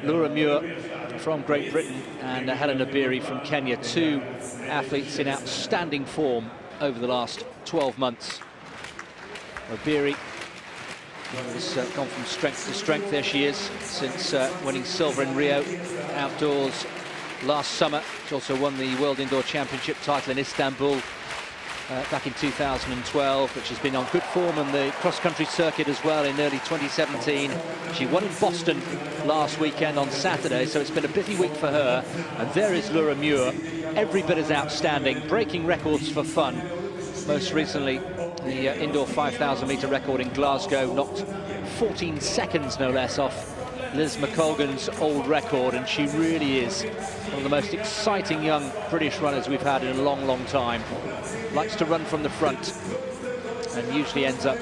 Laura Muir from Great Britain and Helena Beery from Kenya, two athletes in outstanding form over the last 12 months. Beery has gone from strength to strength. There she is, since winning silver in Rio outdoors last summer. She also won the World Indoor Championship title in Istanbul back in 2012, which has been on good form on the cross-country circuit as well in early 2017. She won in Boston last weekend on Saturday, so it's been a busy week for her. And there is Laura Muir, every bit as outstanding, breaking records for fun. Most recently, the indoor 5,000-metre record in Glasgow, knocked 14 seconds, no less, off Liz McColgan's old record, and she really is one of the most exciting young British runners we've had in a long, long time. Likes to run from the front and usually ends up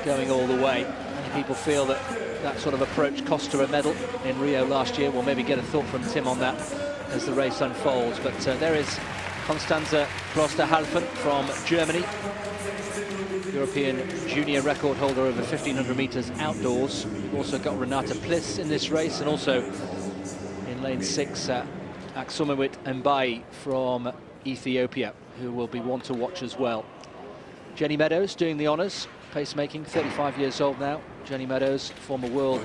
going all the way. Many people feel that that sort of approach cost her a medal in Rio last year. We'll maybe get a thought from Tim on that as the race unfolds. But there is Constanze Klosterhalfen from Germany, European junior record holder over 1,500 metres outdoors. We've also got Renata Pliss in this race, and also in lane 6, Aksumawit Mbai from Ethiopia, who will be one to watch as well. Jenny Meadows doing the honours, pacemaking, 35 years old now. Jenny Meadows, former world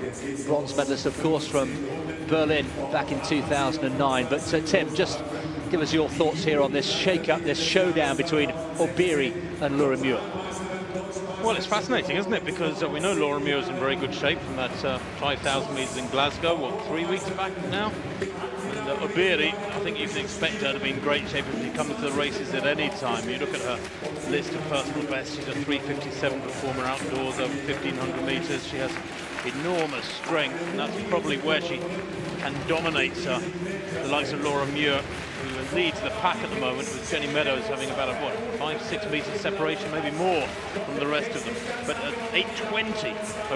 bronze medalist, of course, from Berlin back in 2009. But Tim, just give us your thoughts here on this shake-up, this showdown between Beery and Laura Muir. Well, it's fascinating, isn't it? Because we know Laura Muir is in very good shape from that 5,000 metres in Glasgow, what, 3 weeks back now? And Beery, I think you can expect her to be in great shape if she comes to the races at any time. You look at her list of personal bests, she's a 3:57 performer outdoors over 1,500 metres. She has enormous strength, and that's probably where she can dominate the likes of Laura Muir, who leads the pack at the moment, with Jenny Meadows having about a, what, 5-6 metres separation, maybe more from the rest of them. But at 8:20,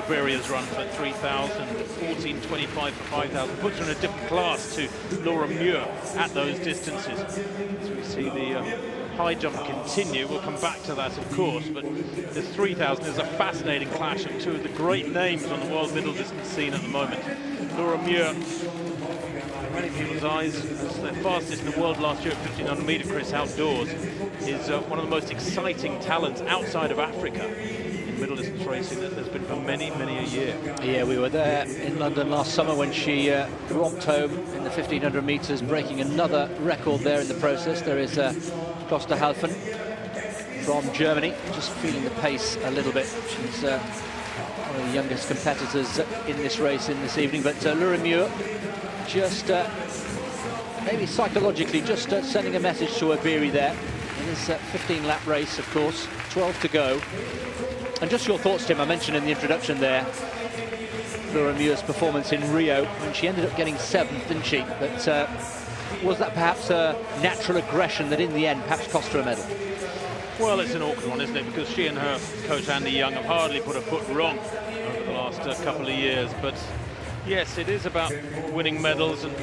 Beery has run for 3,000, 14:25 for 5,000, puts her in a different class to Laura Muir at those distances. As we see the high jump continue, we'll come back to that, of course, but this 3,000 is a fascinating clash of two of the great names on the world middle distance scene at the moment. Laura Muir, in many people's eyes, as the fastest in the world last year at 1,500 metre Chris outdoors, is one of the most exciting talents outside of Africa in middle distance racing that there's been for many, many a year. Yeah, we were there in London last summer when she romped home in the 1,500 metres, breaking another record there in the process. There is Klosterhalfen from Germany, just feeling the pace a little bit. She's one of the youngest competitors in this race in this evening, but Laura Muir just maybe psychologically just sending a message to Beery there in this 15-lap race, of course, 12 to go. And just your thoughts, Tim. I mentioned in the introduction there Laura Muir's performance in Rio, when she ended up getting 7th, didn't she? But was that perhaps a natural aggression that in the end perhaps cost her a medal? Well, it's an awkward one, isn't it? Because she and her coach Andy Young have hardly put a foot wrong over the last couple of years. But yes, it is about winning medals. And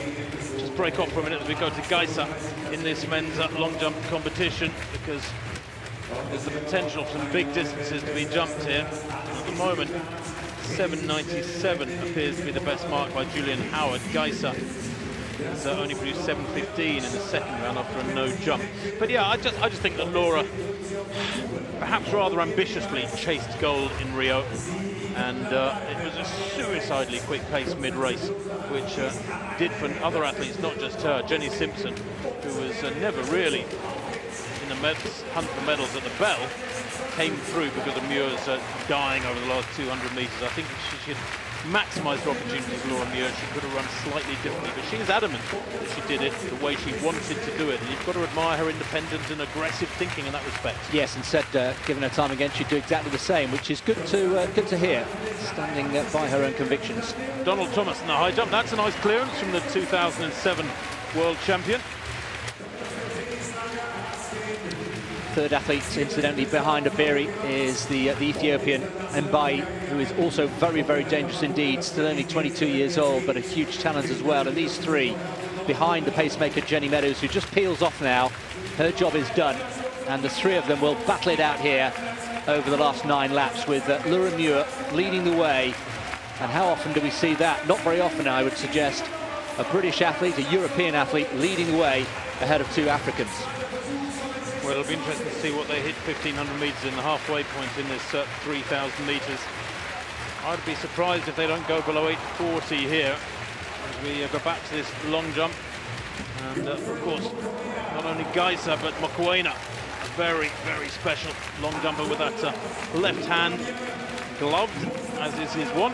just break off for a minute as we go to Geisa in this men's long jump competition, because there's the potential for some big distances to be jumped here. At the moment, 7:97 appears to be the best mark by Julian Howard. Geisa has only produced 7:15 in the second round after a no jump. But yeah, I just think that Laura perhaps rather ambitiously chased gold in Rio, and it was a suicidally quick pace mid-race, which did for other athletes, not just her. Jenny Simpson, who was never really in the hunt for medals at the bell, came through because of Muir's dying over the last 200 metres. I think she should maximised her opportunities, Laura Muir. She could have run slightly differently, but she is adamant that she did it the way she wanted to do it, and you've got to admire her independent and aggressive thinking in that respect. Yes, and said, given her time again, she'd do exactly the same, which is good to hear, standing by her own convictions. Donald Thomas in the high jump. That's a nice clearance from the 2007 world champion. Third athlete, incidentally, behind Beery is the Ethiopian Mbai, who is also very, very dangerous indeed. Still only 22 years old, but a huge talent as well. And these three behind the pacemaker Jenny Meadows, who just peels off now. Her job is done, and the three of them will battle it out here over the last 9 laps, with Laura Muir leading the way And how often do we see that? Not very often, I would suggest. A British athlete, a European athlete, leading the way ahead of two Africans. Well, it'll be interesting to see what they hit 1,500 metres in the halfway point in this 3,000 metres. I'd be surprised if they don't go below 840 here as we go back to this long jump. And of course, not only Geiser but Mokoena, a very, very special long jumper with that left hand gloved, as is his one.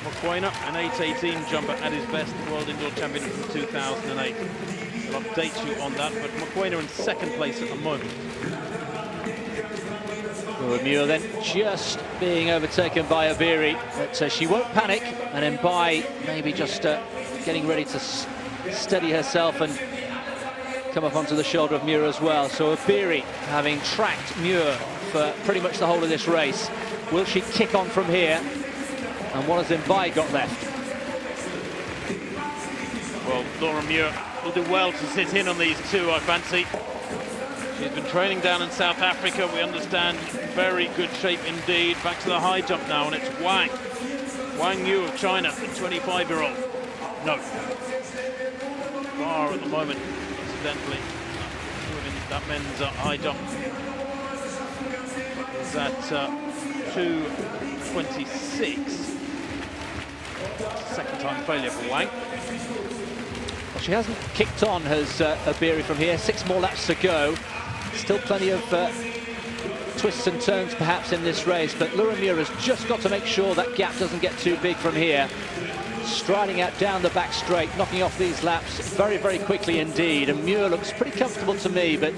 Mokoena, an 8.18 jumper at his best, world indoor champion from 2008. I'll update you on that, but Mokoena in second place at the moment. Laura Muir then just being overtaken by Obiri, but she won't panic, and then by maybe just getting ready to steady herself and come up onto the shoulder of Muir as well. So Obiri, having tracked Muir for pretty much the whole of this race, will she kick on from here? And what has Mbai got left? Well, Laura Muir will do well to sit in on these two, I fancy. She's been training down in South Africa, we understand. Very good shape indeed. Back to the high jump now, and it's Wang Yu of China, the 25-year-old. No. Far at the moment, incidentally, winning that men's high jump. Is at 2:26. Second time failure for Wang. Well, she hasn't kicked on, has Obiri, from here. 6 more laps to go. Still plenty of twists and turns perhaps in this race, but Laura Muir has just got to make sure that gap doesn't get too big from here. Striding out down the back straight, knocking off these laps very, very quickly indeed. And Muir looks pretty comfortable to me, but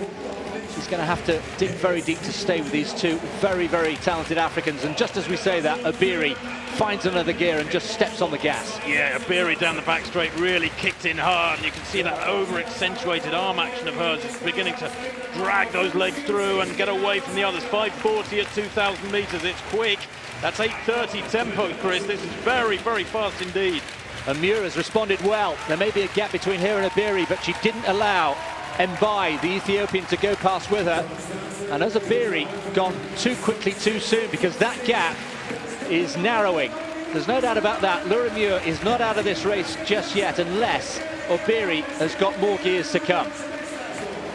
she's going to have to dig very deep to stay with these two very, very talented Africans. And just as we say that, Obiri finds another gear and just steps on the gas. Yeah, Obiri down the back straight really kicked in hard. You can see that over-accentuated arm action of hers is beginning to drag those legs through and get away from the others. 5:40 at 2,000 metres. It's quick. That's 8:30 tempo, Chris. This is very, very fast indeed. And Muir has responded well. There may be a gap between her and Obiri, but she didn't allow Mbai, the Ethiopian, to go past with her. And has Obiri gone too quickly too soon, because that gap is narrowing. There's no doubt about that. Laura Muir is not out of this race just yet, unless Obiri has got more gears to come.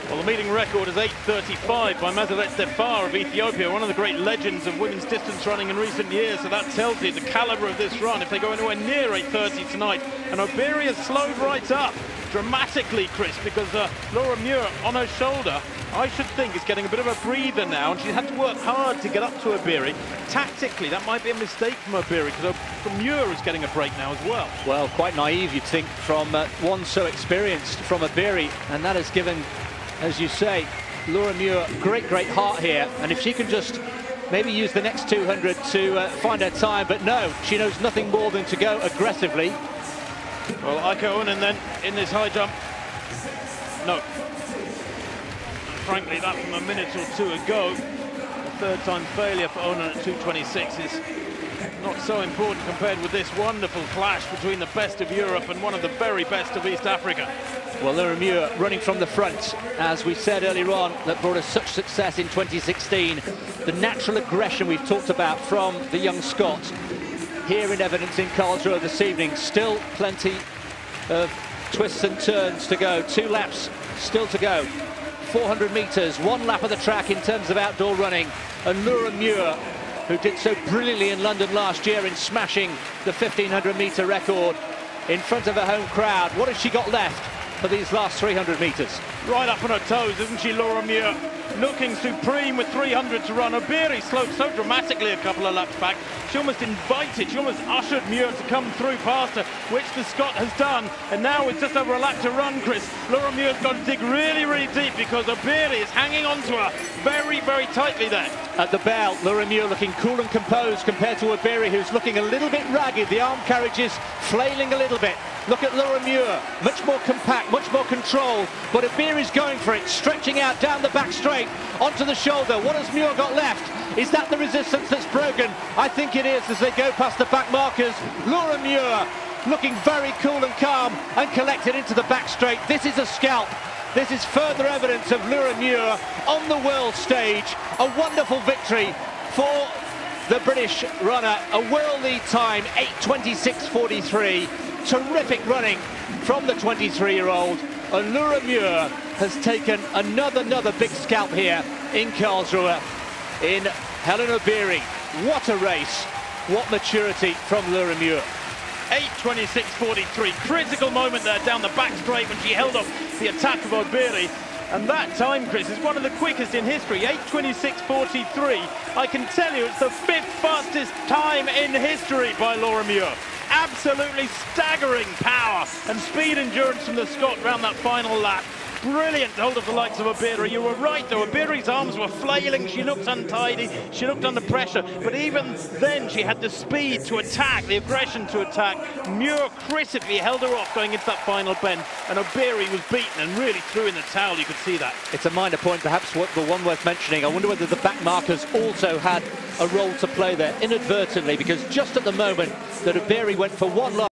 Well, the meeting record is 8:35 by Masaret Defar of Ethiopia, one of the great legends of women's distance running in recent years. So that tells you the calibre of this run if they go anywhere near 8:30 tonight. And Obiri has slowed right up dramatically, Chris, because Laura Muir on her shoulder, I should think, is getting a bit of a breather now, and she had to work hard to get up to Obiri. Tactically, that might be a mistake from Obiri, because Muir is getting a break now as well. Well, quite naive, you'd think, from one so experienced from Obiri, and that has given, as you say, Laura Muir great heart here. And if she can just maybe use the next 200 to find her time, but no, she knows nothing more than to go aggressively. Well, Aiko Unen then in this high jump. No. Frankly, that from a minute or two ago. The third time failure for Unen at 2:26 is not so important compared with this wonderful clash between the best of Europe and one of the very best of East Africa. Well, Laura Muir running from the front, as we said earlier on, that brought us such success in 2016. The natural aggression we've talked about from the young Scot, here in evidence in Karlsruhe this evening. Still plenty of twists and turns to go. 2 laps still to go. 400 metres, 1 lap of the track in terms of outdoor running. And Laura Muir, who did so brilliantly in London last year in smashing the 1,500-metre record in front of her home crowd. What has she got left for these last 300 metres? Right up on her toes, isn't she, Laura Muir? Looking supreme with 300 to run. Obiri slowed so dramatically a couple of laps back. She almost invited, she almost ushered Muir to come through past her, which the Scot has done. And now with just over a lap to run, Chris, Laura Muir's got to dig really, really deep, because Obiri is hanging on to her very, very tightly there. At the bell, Laura Muir looking cool and composed compared to Obiri, who's looking a little bit ragged. The arm carriages flailing a little bit. Look at Laura Muir, much more compact, much more controlled, but Obiri's going for it, stretching out down the back straight onto the shoulder. What has Muir got left? Is that the resistance that's broken? I think it is, as they go past the back markers. Laura Muir looking very cool and calm and collected into the back straight. This is a scalp. This is further evidence of Laura Muir on the world stage. A wonderful victory for the British runner, a world lead time, 8:26.43. Terrific running from the 23-year-old. And Laura Muir has taken another big scalp here in Karlsruhe in Helena Beery. What a race, what maturity from Laura Muir. 8:26.43, critical moment there down the back straight when she held up the attack of O'Beary. And that time, Chris, is one of the quickest in history, 8:26.43. I can tell you it's the 5th fastest time in history by Laura Muir. Absolutely staggering power and speed endurance from the Scot round that final lap. Brilliant hold of the likes of O'Beary. You were right though, O'Beary's arms were flailing, she looked untidy, she looked under pressure, but even then she had the speed to attack, the aggression to attack. Muir critically held her off going into that final bend, and O'Beary was beaten and really threw in the towel, you could see that. It's a minor point, perhaps the one worth mentioning. I wonder whether the back markers also had a role to play there inadvertently, because just at the moment that O'Beary went for one last